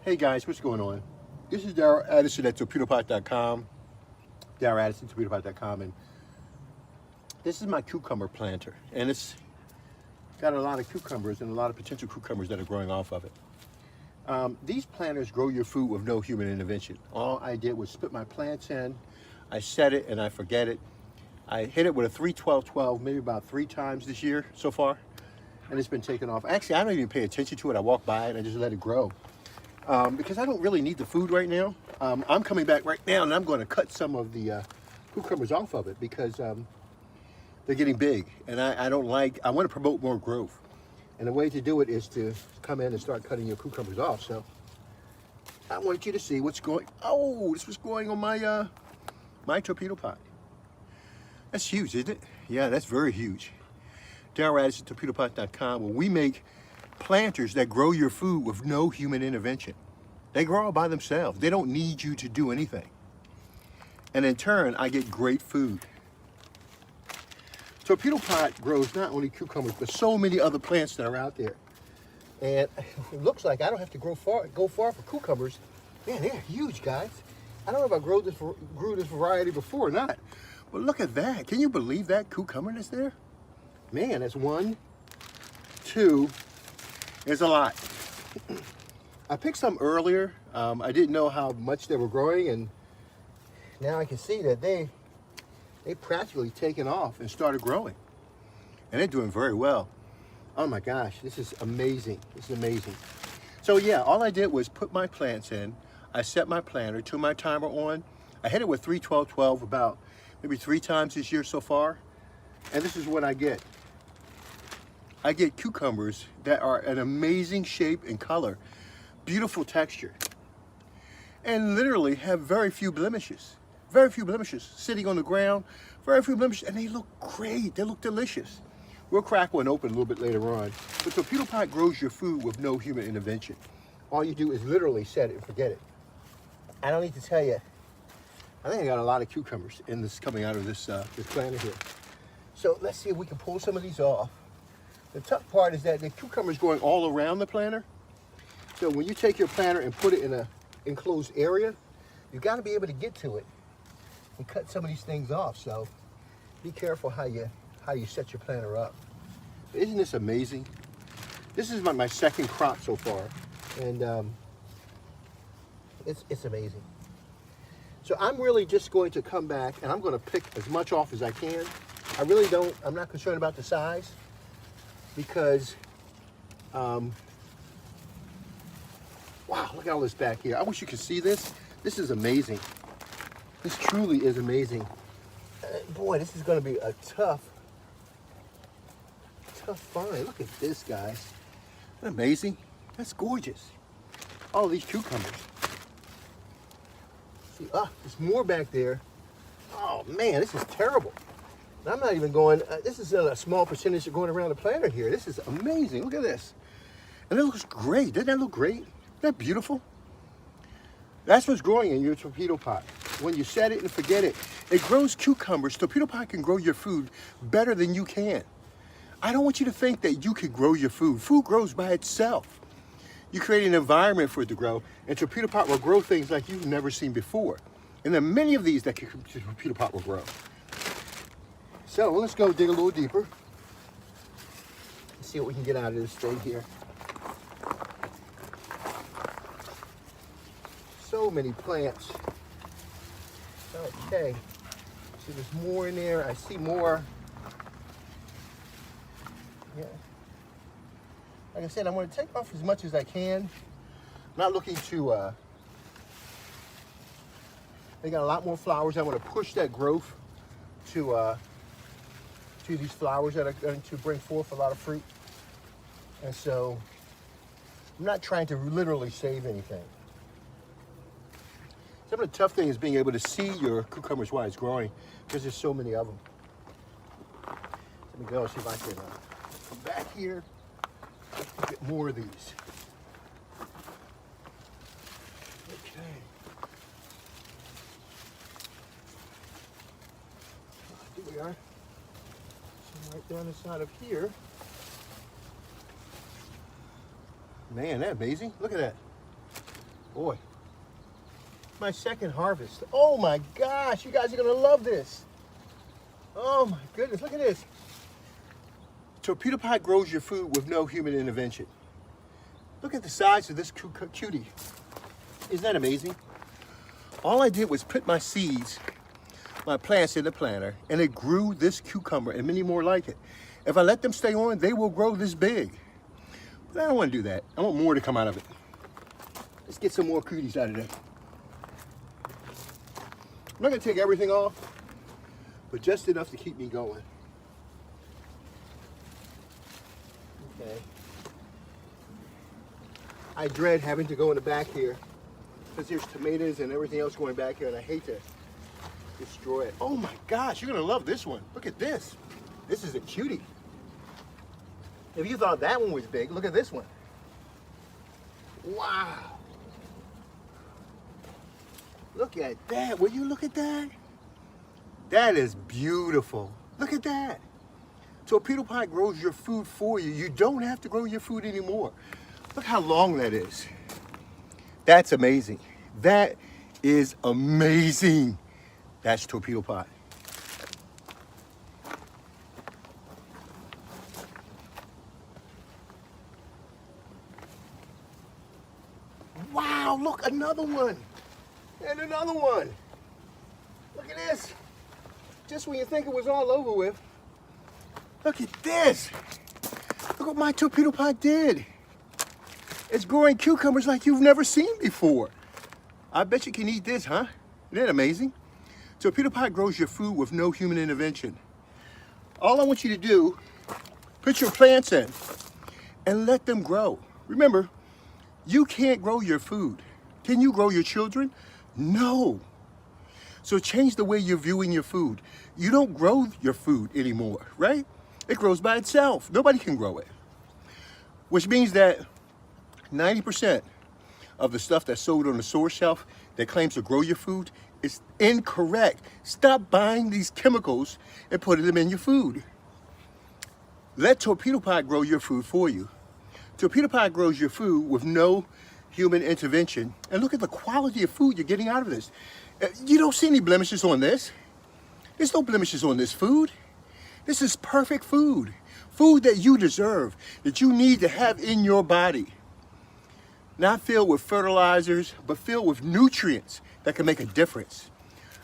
Hey guys, what's going on? This is Darryl Addison at Torpedopot.com. Darryl Addison, Torpedopot.com, and this is my cucumber planter, and it's got a lot of cucumbers and a lot of potential cucumbers that are growing off of it. These planters grow your food with no human intervention. All I did was split my plants in, I set it, and I forget it. I hit it with a 3-12-12 maybe about 3 times this year so far, and it's been taken off. Actually, I don't even pay attention to it. I walk by it and I just let it grow. Because I don't really need the food right now. I'm coming back right now and I'm going to cut some of the cucumbers off of it because they're getting big, and I want to promote more growth. And the way to do it is to come in and start cutting your cucumbers off. So I want you to see what's going, this was going on my, my torpedo pot. That's huge, isn't it? Yeah, that's very huge. Darryl Addison, Torpedopot.com, where we make planters that grow your food with no human intervention. They grow all by themselves. They don't need you to do anything. And in turn, I get great food. Torpedopot grows not only cucumbers, but so many other plants that are out there. And it looks like I don't have to go far for cucumbers. Man, they're huge, guys. I don't know if I grew this variety before or not. But look at that. Can you believe that cucumber that's there? Man, that's 1, 2. It's a lot. I picked some earlier. I didn't know how much they were growing, and now I can see that they practically taken off and started growing. And they're doing very well. Oh my gosh, this is amazing. This is amazing. So yeah, all I did was put my plants in. I set my planter, turned my timer on. I hit it with 3-12-12 about maybe 3 times this year so far. And this is what I get. I get cucumbers that are an amazing shape and color, beautiful texture, and literally have very few blemishes. Very few blemishes sitting on the ground, very few blemishes, and they look great. They look delicious. We'll crack one open a little bit later on. But Torpedopot grows your food with no human intervention. All you do is literally set it and forget it. I don't need to tell you, I think I got a lot of cucumbers in this coming out of this planter here. So let's see if we can pull some of these off. The tough part is that the cucumber's going all around the planter. So when you take your planter and put it in an enclosed area, you got to be able to get to it and cut some of these things off. So be careful how you set your planter up. But isn't this amazing? This is my second crop so far, and it's amazing. So I'm really just going to come back and I'm going to pick as much off as I can. I'm not concerned about the size, because wow, look at all this back here. I wish you could see this. This is amazing. This truly is amazing. Boy, this is going to be a tough find. Look at this, guys. Isn't that amazing? That's gorgeous. All these cucumbers. See, there's more back there. Oh man, this is terrible. And I'm not even going, this is a small percentage of going around the planter here. This is amazing. Look at this. And it looks great. Doesn't that look great? Isn't that beautiful? That's what's growing in your torpedo pot. When you set it and forget it, it grows cucumbers. Torpedo pot can grow your food better than you can. I don't want you to think that you can grow your food. Food grows by itself. You create an environment for it to grow, and torpedo pot will grow things like you've never seen before. And there are many of these that torpedo pot will grow. So let's go dig a little deeper. Let's see what we can get out of this thing here. So many plants. Okay. So there's more in there. I see more. Yeah. Like I said, I'm going to take off as much as I can. I'm not looking to, they got a lot more flowers. I want to push that growth to these flowers that are going to bring forth a lot of fruit. And so I'm not trying to literally save anything. Some of the tough thing is being able to see your cucumbers while it's growing, because there's so many of them. Let me go see if I can come back here and get more of these. Okay. Here we are. Right down the side of here. Man, that's amazing. Look at that. Boy, my second harvest. Oh my gosh, you guys are gonna love this. Oh my goodness, look at this. Torpedopot grows your food with no human intervention. Look at the size of this cutie. Isn't that amazing? All I did was put my seeds, my plants in the planter, and it grew this cucumber and many more like it. If I let them stay on, they will grow this big. But I don't want to do that. I want more to come out of it. Let's get some more cuties out of there. I'm not going to take everything off, but just enough to keep me going. Okay. I dread having to go in the back here because there's tomatoes and everything else going back here, and I hate to destroy it. Oh my gosh, you're going to love this one. Look at this. This is a cutie. If you thought that one was big, look at this one. Wow. Look at that. Will you look at that? That is beautiful. Look at that. Torpedopot grows your food for you. You don't have to grow your food anymore. Look how long that is. That's amazing. That is amazing. That's Torpedopot. Wow, look, another one. And another one. Look at this. Just when you think it was all over with. Look at this. Look what my Torpedopot did. It's growing cucumbers like you've never seen before. I bet you can eat this, huh? Isn't that amazing? Torpedopot grows your food with no human intervention. All I want you to do, put your plants in and let them grow. Remember, you can't grow your food. Can you grow your children? No. So change the way you're viewing your food. You don't grow your food anymore, right? It grows by itself. Nobody can grow it. Which means that 90% of the stuff that's sold on the store shelf that claims to grow your food is incorrect. Stop buying these chemicals and putting them in your food. Let Torpedopot grow your food for you. Torpedopot grows your food with no human intervention. And look at the quality of food you're getting out of this. You don't see any blemishes on this. There's no blemishes on this food. This is perfect food. Food that you deserve, that you need to have in your body. Not filled with fertilizers, but filled with nutrients that can make a difference.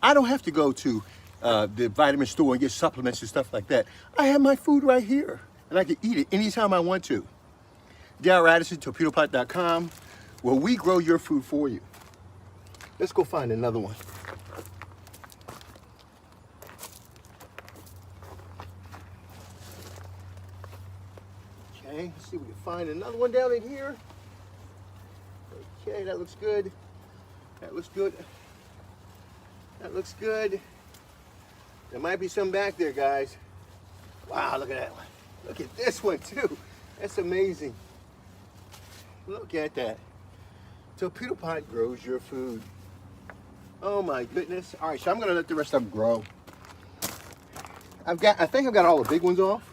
I don't have to go to the vitamin store and get supplements and stuff like that. I have my food right here, and I can eat it anytime I want to. Darryl Addison, Torpedopot.com, where we grow your food for you. Let's go find another one. Okay, let's see if we can find another one down in here. Okay, that looks good. That looks good. That looks good. There might be some back there, guys. Wow, look at that one. Look at this one, too. That's amazing. Look at that. Torpedopot grows your food. Oh my goodness. All right, so I'm gonna let the rest of them grow. I think I've got all the big ones off.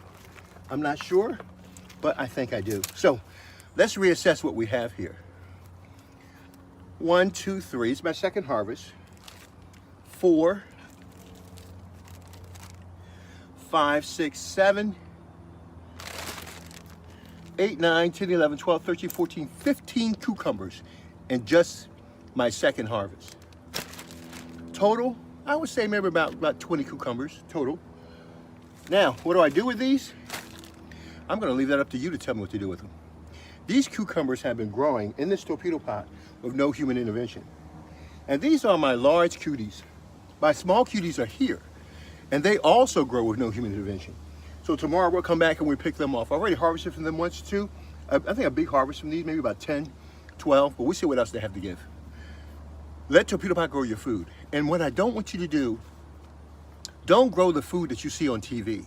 I'm not sure, but I think I do. So let's reassess what we have here. 1, 2, 3, it's my second harvest. 4, 5, 6, 7, 8, 9, 10, 11, 12, 13, 14, 15 cucumbers in just my second harvest. Total, I would say maybe about 20 cucumbers total. Now, what do I do with these? I'm gonna leave that up to you to tell me what to do with them. These cucumbers have been growing in this Torpedopot with no human intervention. And these are my large cuties. My small cuties are here, and they also grow with no human intervention. So tomorrow we'll come back and we pick them off. I already harvested from them once too. I think a big harvest from these, maybe about 10, 12, but we'll see what else they have to give. Let Torpedopot grow your food. And what I don't want you to do, don't grow the food that you see on TV.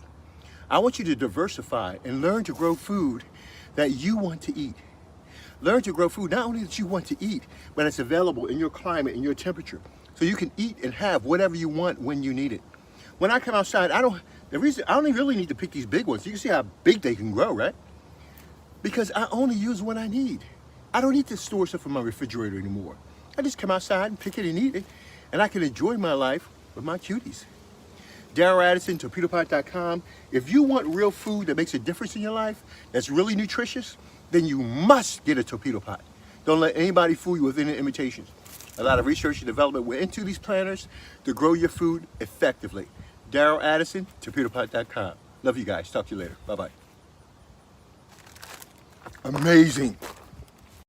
I want you to diversify and learn to grow food that you want to eat. Learn to grow food not only that you want to eat, but it's available in your climate, in your temperature. So you can eat and have whatever you want when you need it. When I come outside, I don't really need to pick these big ones. You can see how big they can grow, right? Because I only use what I need. I don't need to store stuff in my refrigerator anymore. I just come outside and pick it and eat it, and I can enjoy my life with my cuties. Darryl Addison, Torpedopot.com. If you want real food that makes a difference in your life, that's really nutritious, then you must get a Torpedopot. Don't let anybody fool you with any imitations. A lot of research and development went into these planters to grow your food effectively. Darryl Addison, Torpedopot.com. Love you guys. Talk to you later. Bye-bye. Amazing.